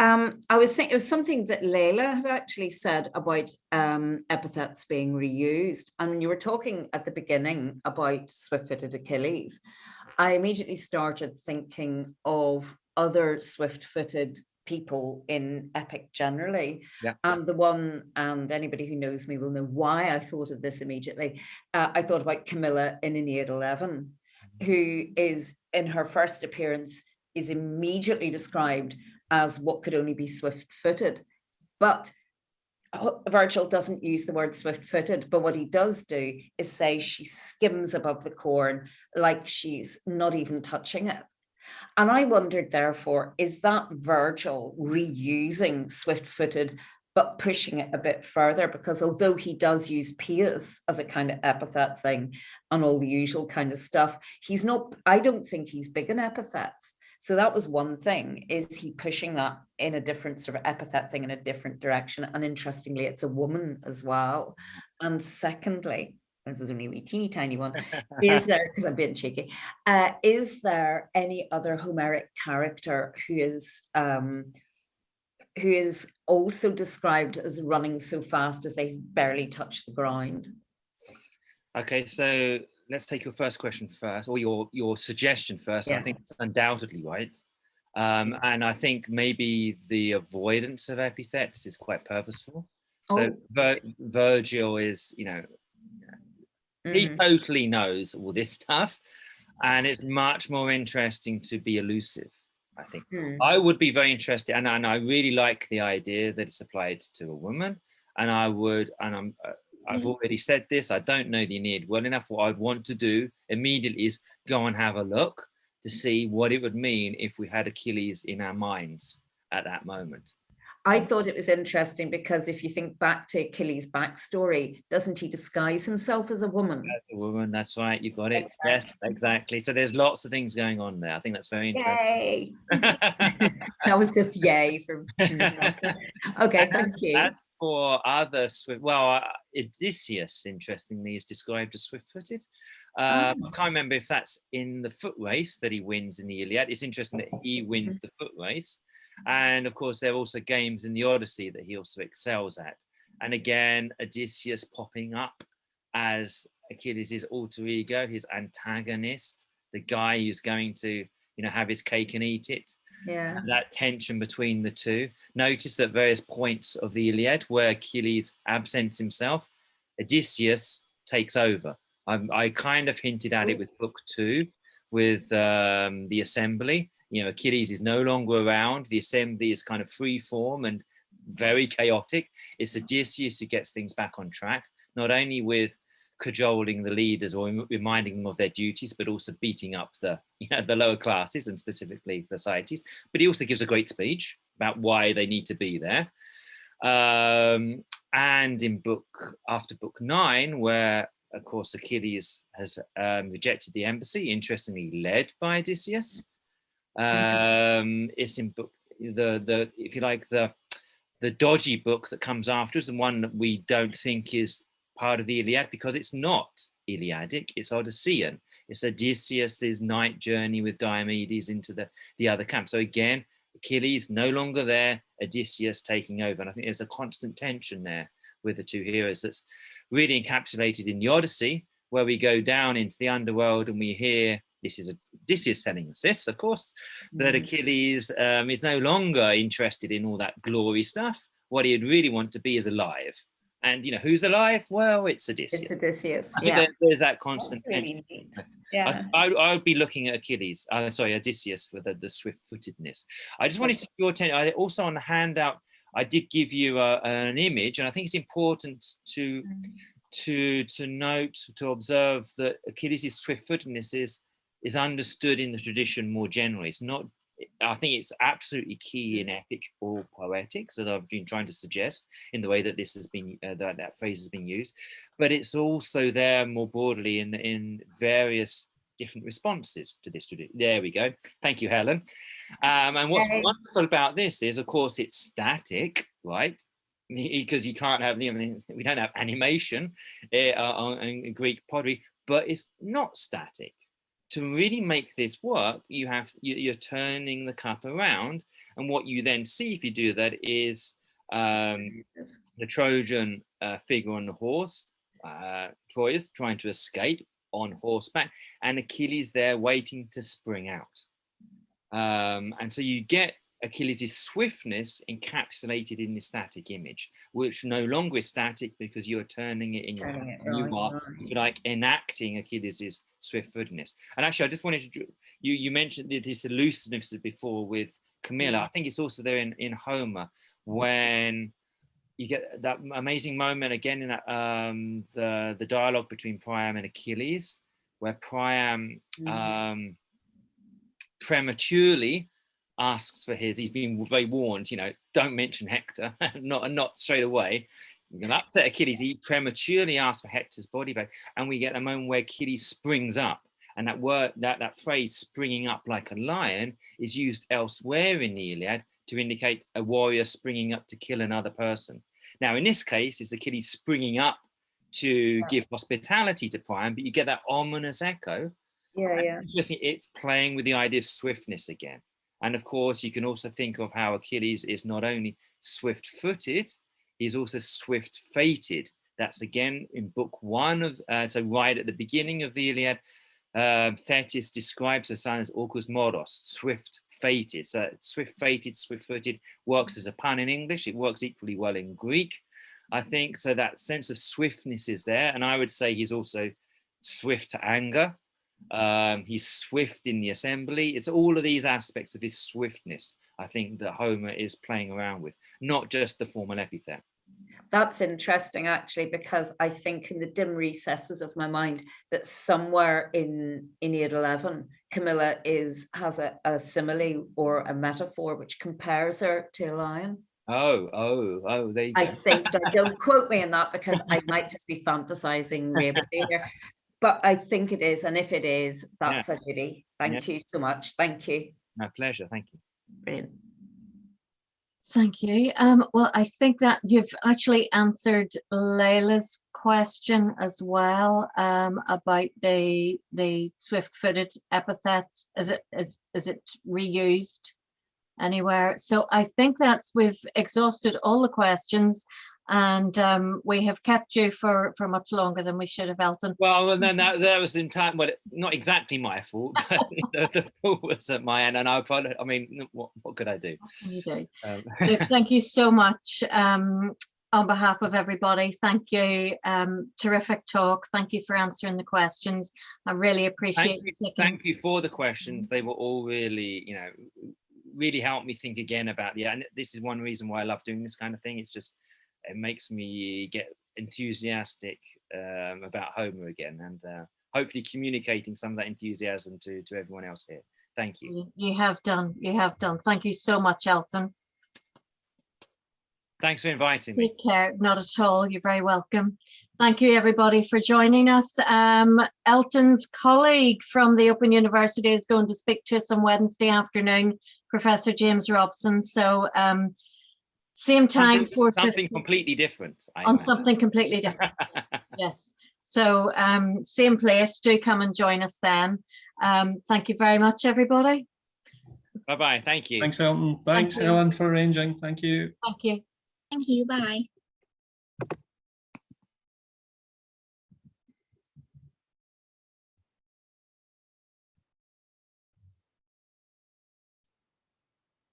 F: I was thinking it was something that Layla had actually said about epithets being reused. And you were talking at the beginning about swift-footed Achilles. I immediately started thinking of other swift-footed people in epic generally.
B: Yeah.
F: And anybody who knows me will know why I thought of this immediately. I thought about Camilla in Aeneid 11, who is, in her first appearance, is immediately described as what could only be swift-footed. But Virgil doesn't use the word swift-footed, but what he does do is say she skims above the corn like she's not even touching it. And I wondered, therefore, is that Virgil reusing swift-footed, but pushing it a bit further? Because although he does use pious as a kind of epithet thing and all the usual kind of stuff, he's not, I don't think he's big in epithets. So that was one thing. Is he pushing that in a different sort of epithet thing in a different direction? And interestingly, it's a woman as well. And secondly, this is only a wee teeny tiny one, is there, because I'm being cheeky, is there any other Homeric character who is also described as running so fast as they barely touch the ground?
B: Okay, so let's take your first question first, or your suggestion first.
F: Yeah.
B: I think it's undoubtedly right. And I think maybe the avoidance of epithets is quite purposeful. So Virgil is, he totally knows all this stuff, and it's much more interesting to be elusive, I think. I would be very interested, and I really like the idea that it's applied to a woman, and I've already said this, I don't know the Aeneid well enough. What I'd want to do immediately is go and have a look to see what it would mean if we had Achilles in our minds at that moment.
F: I thought it was interesting because if you think back to Achilles' backstory, doesn't he disguise himself as a woman?
B: As a woman, that's right, you've got it.
F: Exactly.
B: Yes, exactly. So there's lots of things going on there. I think that's very interesting.
F: Yay! So that was just yay from okay, thank you.
B: As for other Odysseus, interestingly, is described as swift-footed. I can't remember if that's in the foot race that he wins in the Iliad. It's interesting that he wins the foot race. And of course, there are also games in the Odyssey that he also excels at. And again, Odysseus popping up as Achilles' alter ego, his antagonist, the guy who's going to, have his cake and eat it.
F: Yeah.
B: That tension between the two. Notice at various points of the Iliad where Achilles absents himself, Odysseus takes over. I kind of hinted at it with book 2, with the assembly. Achilles is no longer around. The assembly is kind of free form and very chaotic. It's Odysseus who gets things back on track, not only with cajoling the leaders or reminding them of their duties, but also beating up the lower classes and specifically Thersites. But he also gives a great speech about why they need to be there. And after book 9, where of course Achilles has rejected the embassy, interestingly led by Odysseus. It's in book if you like the dodgy book that comes afterwards, and one that we don't think is part of the Iliad because it's not Iliadic, it's Odyssean. It's Odysseus's night journey with Diomedes into the other camp. So again, Achilles no longer there, Odysseus taking over. And I think there's a constant tension there with the two heroes that's really encapsulated in the Odyssey, where we go down into the underworld and we hear, this is Odysseus telling us this, of course, that Achilles is no longer interested in all that glory stuff. What he'd really want to be is alive. And who's alive? Well, it's Odysseus.
F: It's Odysseus.
B: I think there's that constant.
F: Really neat. Yeah.
B: I would be looking at Odysseus for the swift-footedness. I just wanted to draw attention. I also on the handout, I did give you an image, and I think it's important to note, to observe that Achilles' swift-footedness is understood in the tradition more generally. It's not. I think it's absolutely key in epic or poetics that I've been trying to suggest in the way that this has been that phrase has been used, but it's also there more broadly in various different responses to this tradition. There we go. Thank you, Helen. And what's wonderful about this is, of course, it's static, right? Because you can't have we don't have animation in Greek pottery, but it's not static. To really make this work, you're turning the cup around, and what you then see if you do that is the Trojan figure on the horse, Troilus trying to escape on horseback, and Achilles there waiting to spring out. And so you get Achilles' swiftness encapsulated in the static image, which no longer is static because you are turning it in your hand. You are, if you like, enacting Achilles' swift-footedness. And actually, I just wanted to, you mentioned this elusiveness before with Camilla. I think it's also there in Homer, when you get that amazing moment again in that, the dialogue between Priam and Achilles, where Priam prematurely asks for he's been very warned, you know, don't mention Hector, not straight away. You're going to upset Achilles. He prematurely asks for Hector's body back, and we get a moment where Achilles springs up, and that word, that phrase "springing up like a lion" is used elsewhere in the Iliad to indicate a warrior springing up to kill another person. Now, in this case, it's Achilles springing up to give hospitality to Priam, but you get that ominous echo.
F: Yeah.
B: Interesting, it's playing with the idea of swiftness again. And of course, you can also think of how Achilles is not only swift-footed, he's also swift-fated. That's again in book 1 of, so right at the beginning of the Iliad, Thetis describes her son as orcus moros, swift-fated. So swift-fated, swift-footed works as a pun in English. It works equally well in Greek, I think. So that sense of swiftness is there. And I would say he's also swift to anger. He's swift in the assembly. It's all of these aspects of his swiftness, I think, that Homer is playing around with, not just the formal epithet.
F: That's interesting, actually, because I think in the dim recesses of my mind that somewhere in Aeneid 11, Camilla has a simile or a metaphor which compares her to a lion.
B: Oh, there you go.
F: I think that, don't quote me on that, because I might just be fantasizing really here. But I think it is, and if it is, that's a goodie. Thank you so much. Thank you.
B: My pleasure. Thank you.
F: Brilliant.
A: Thank you. Well, I think that you've actually answered Layla's question as well, about the swift-footed epithet. Is it reused anywhere? So I think we've exhausted all the questions, and we have kept you for much longer than we should have, Elton.
B: Well, then that was in time. Well, not exactly my fault, but the fault was at my end, and I mean, what could I do?
A: You do. So thank you so much. On behalf of everybody, thank you. Terrific talk. Thank you for answering the questions. I really appreciate you.
B: Thank you for the questions. They were all really, really helped me think again about and this is one reason why I love doing this kind of thing. It's just, it makes me get enthusiastic about Homer again, and hopefully communicating some of that enthusiasm to everyone else here. Thank you.
A: You have done. Thank you so much, Elton.
B: Thanks for inviting me.
A: Take care. Not at all. You're very welcome. Thank you, everybody, for joining us. Elton's colleague from the Open University is going to speak to us on Wednesday afternoon, Professor James Robson. So same time for
B: something completely different.
A: Something completely different. Yes. So same place. Do come and join us then. Thank you very much, everybody.
B: Bye-bye. Thank you.
E: Thanks, Elton. Thanks, Ellen, for arranging. Thank you.
A: Thank you.
G: Thank you. Bye.